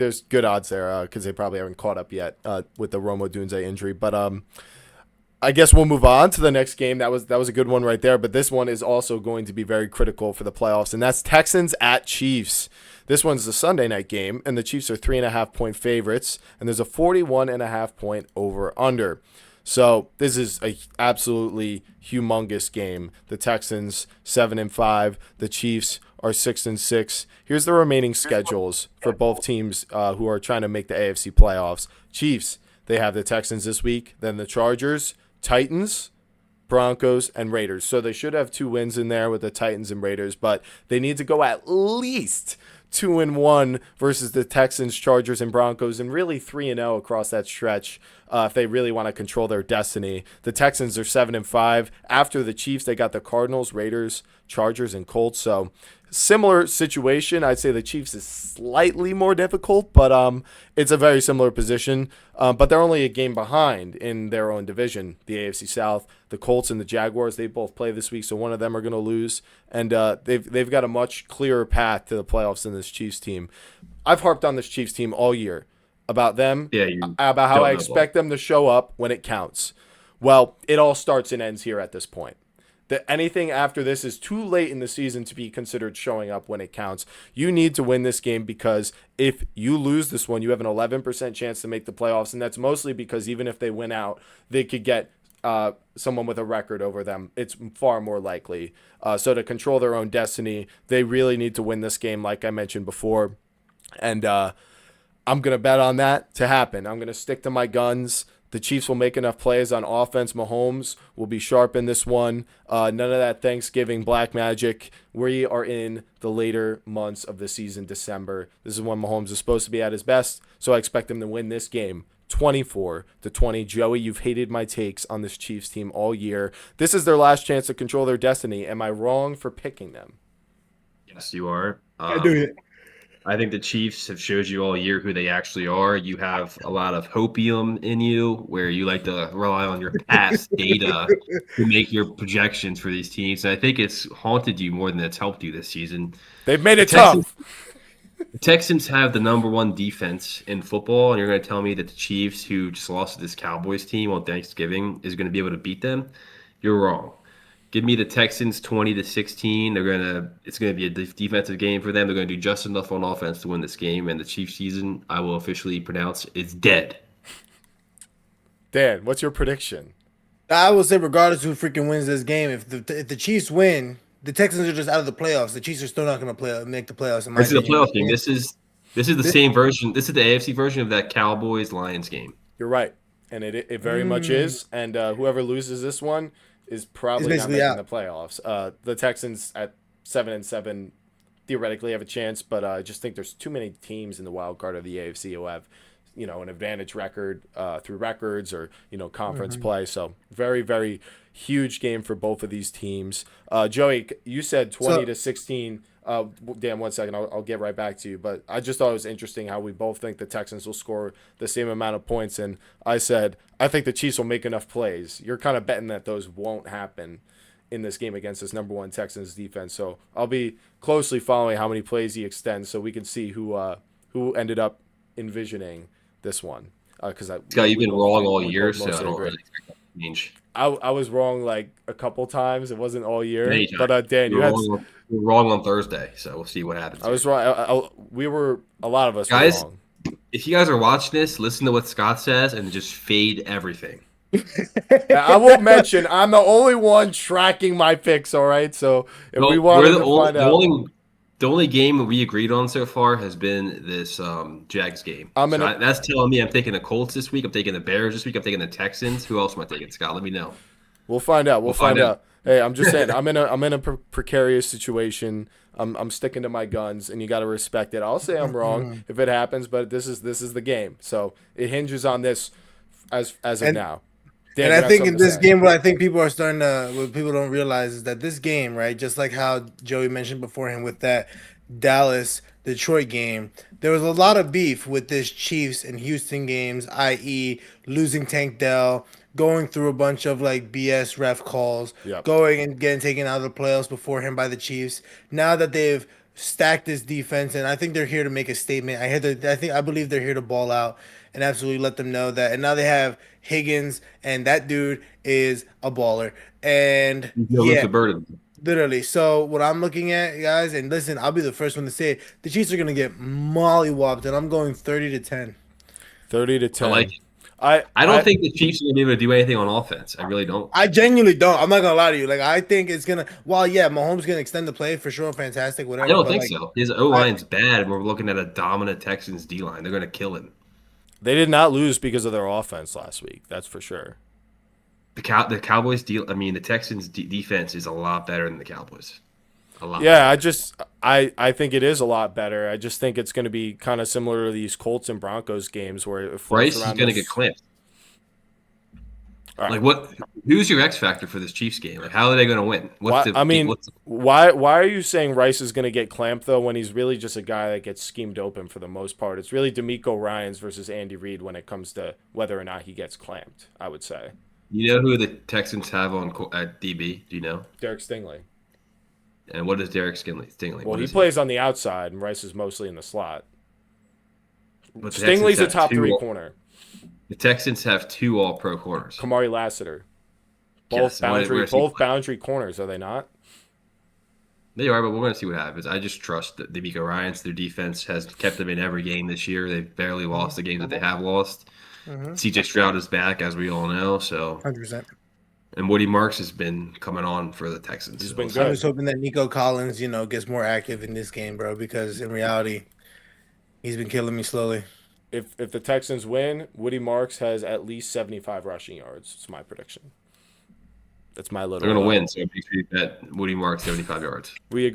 There's good odds there because they probably haven't caught up yet with the Romo Dunze injury. But I guess we'll move on to the next game. That was a good one right there. But this one is also going to be very critical for the playoffs, and that's Texans at Chiefs. This one's a Sunday night game, and the Chiefs are 3.5-point favorites, and there's a 41.5-point over under. So this is a absolutely humongous game. The Texans 7-5, the Chiefs are 6-6. Here's the remaining schedules for both teams who are trying to make the AFC playoffs. Chiefs, they have the Texans this week, then the Chargers, Titans, Broncos, and Raiders. So they should have 2 wins in there with the Titans and Raiders, but they need to go at least 2-1 versus the Texans, Chargers, and Broncos, and really 3-0 across that stretch if they really want to control their destiny. The Texans are 7-5. After the Chiefs, they got the Cardinals, Raiders, Chargers, and Colts. So similar situation. I'd say the Chiefs is slightly more difficult, but it's a very similar position. But they're only a game behind in their own division, the AFC South. The Colts and the Jaguars, they both play this week, so one of them are going to lose. And they've got a much clearer path to the playoffs than this Chiefs team. I've harped on this Chiefs team all year about them, about how I expect them to show up when it counts. Well, it all starts and ends here at this point. That anything after this is too late in the season to be considered showing up when it counts. You need to win this game because if you lose this one, you have an 11% chance to make the playoffs, and that's mostly because even if they win out, they could get someone with a record over them. It's far more likely. So to control their own destiny, they really need to win this game, like I mentioned before. And I'm going to bet on that to happen. I'm going to stick to my guns. The Chiefs will make enough plays on offense. Mahomes will be sharp in this one. None of that Thanksgiving black magic. We are in the later months of the season, December. This is when Mahomes is supposed to be at his best, so I expect him to win this game 24-20. Joey, you've hated my takes on this Chiefs team all year. This is their last chance to control their destiny. Am I wrong for picking them? Yes, you are. I do it. I think the Chiefs have showed you all year who they actually are. You have a lot of hopium in you where you like to rely on your past data to make your projections for these teams. And I think it's haunted you more than it's helped you this season. They've made it tough. The Texans have the #1 defense in football, and you're going to tell me that the Chiefs, who just lost to this Cowboys team on Thanksgiving, is going to be able to beat them? You're wrong. Give me the Texans 20-16. It's gonna be a defensive game for them. They're gonna do just enough on offense to win this game, and the Chiefs season, I will officially pronounce, is dead. Dan, what's your prediction? I will say, regardless of who freaking wins this game, if the Chiefs win, the Texans are just out of the playoffs. The Chiefs are still not going to make the playoffs. In my This is a opinion. playoff game. This is the same version. This is the AFC version of that Cowboys-Lions game. You're right, and it very much is. And whoever loses this one is probably not basically making out. the playoffs. The Texans at 7-7 theoretically have a chance, but I just think there's too many teams in the wild card of the AFC who have, an advantage record through records or conference play. So very, very huge game for both of these teams. Joey, you said 20-16. Dan, 1 second. I'll get right back to you. But I just thought it was interesting how we both think the Texans will score the same amount of points. And I said, I think the Chiefs will make enough plays. You're kind of betting that those won't happen in this game against this #1 Texans defense. So I'll be closely following how many plays he extends so we can see who ended up envisioning this one. Because Scott, you've been wrong all year, so I don't really expect that to change. I was wrong like a couple times. It wasn't all year. Anytime. But Dan, You're wrong on Thursday, so we'll see what happens. I was wrong. A lot of us Guys, were wrong. if you guys are watching this, listen to what Scott says and just fade everything. I will mention I'm the only one tracking my picks. All right, so if we wanted to find out, the only game we agreed on so far has been this Jags game. That's telling me I'm taking the Colts this week. I'm taking the Bears this week. I'm taking the Texans. Who else am I taking, Scott? Let me know. We'll find out. We'll find out. Hey, I'm just saying I'm in a precarious situation. I'm sticking to my guns, and you got to respect it. I'll say I'm wrong if it happens, but this is the game, so it hinges on this as of now. Dan, and I think in this game, what I think people don't realize is that this game, right, just like how Joey mentioned beforehand with that Dallas-Detroit game, there was a lot of beef with this Chiefs and Houston games, i.e. losing Tank Dell, going through a bunch of like BS ref calls, going and getting taken out of the playoffs beforehand by the Chiefs. Now that they've stack this defense, and I think they're here to make a statement. I believe they're here to ball out and absolutely let them know that. And now they have Higgins, and that dude is a baller. And You feel lift yeah, the burden. literally. So what I'm looking at, guys, and listen, I'll be the first one to say it. The Chiefs are gonna get mollywopped, and I'm going 30-10. 30 to I like 10. it. I I don't think the Chiefs are going to be able to do anything on offense. I really don't. I genuinely don't. I'm not gonna lie to you. Like I think it's gonna. While yeah, Mahomes gonna extend the play for sure, fantastic, I whatever. don't But think like, so. His O I, line's bad, and we're looking at a dominant Texans D line. They're going to kill him. They did not lose because of their offense last week. That's for sure. The Cowboys deal. I mean, the Texans defense is a lot better than the Cowboys. A lot. Yeah, I think it is a lot better. I just think it's going to be kind of similar to these Colts and Broncos games where it Bryce floats is around going to those- get clamped. All right. Like what? Who's your X factor for this Chiefs game? Like, how are they going to win? Why are you saying Rice is going to get clamped though when he's really just a guy that gets schemed open for the most part? It's really D'Amico Ryans versus Andy Reid when it comes to whether or not he gets clamped. I would say You know who the Texans have on at DB? Do you know? Derek Stingley. And what is Derek Stingley? Well, What he is plays on the outside, and Rice is mostly in the slot. But the Texans Stingley's a have top two 3 all- corner. The Texans have 2 All-Pro corners. Kamari Lassiter. Yes, Both boundary corners, are they not? They are, but we're going to see what happens. I just trust that D'Amico Ryans. Their defense has kept them in every game this year. They've barely lost the games that they have lost. CJ Stroud is back, as we all know. So, 100%. and Woody Marks has been coming on for the Texans. He's been I'm good. just hoping that Nico Collins, gets more active in this game, bro. Because in reality, he's been killing me slowly. If the Texans win, Woody Marks has at least 75 rushing yards. It's my prediction. That's my little. They're going to win, so make sure you bet Woody Marks 75 yards. We agree.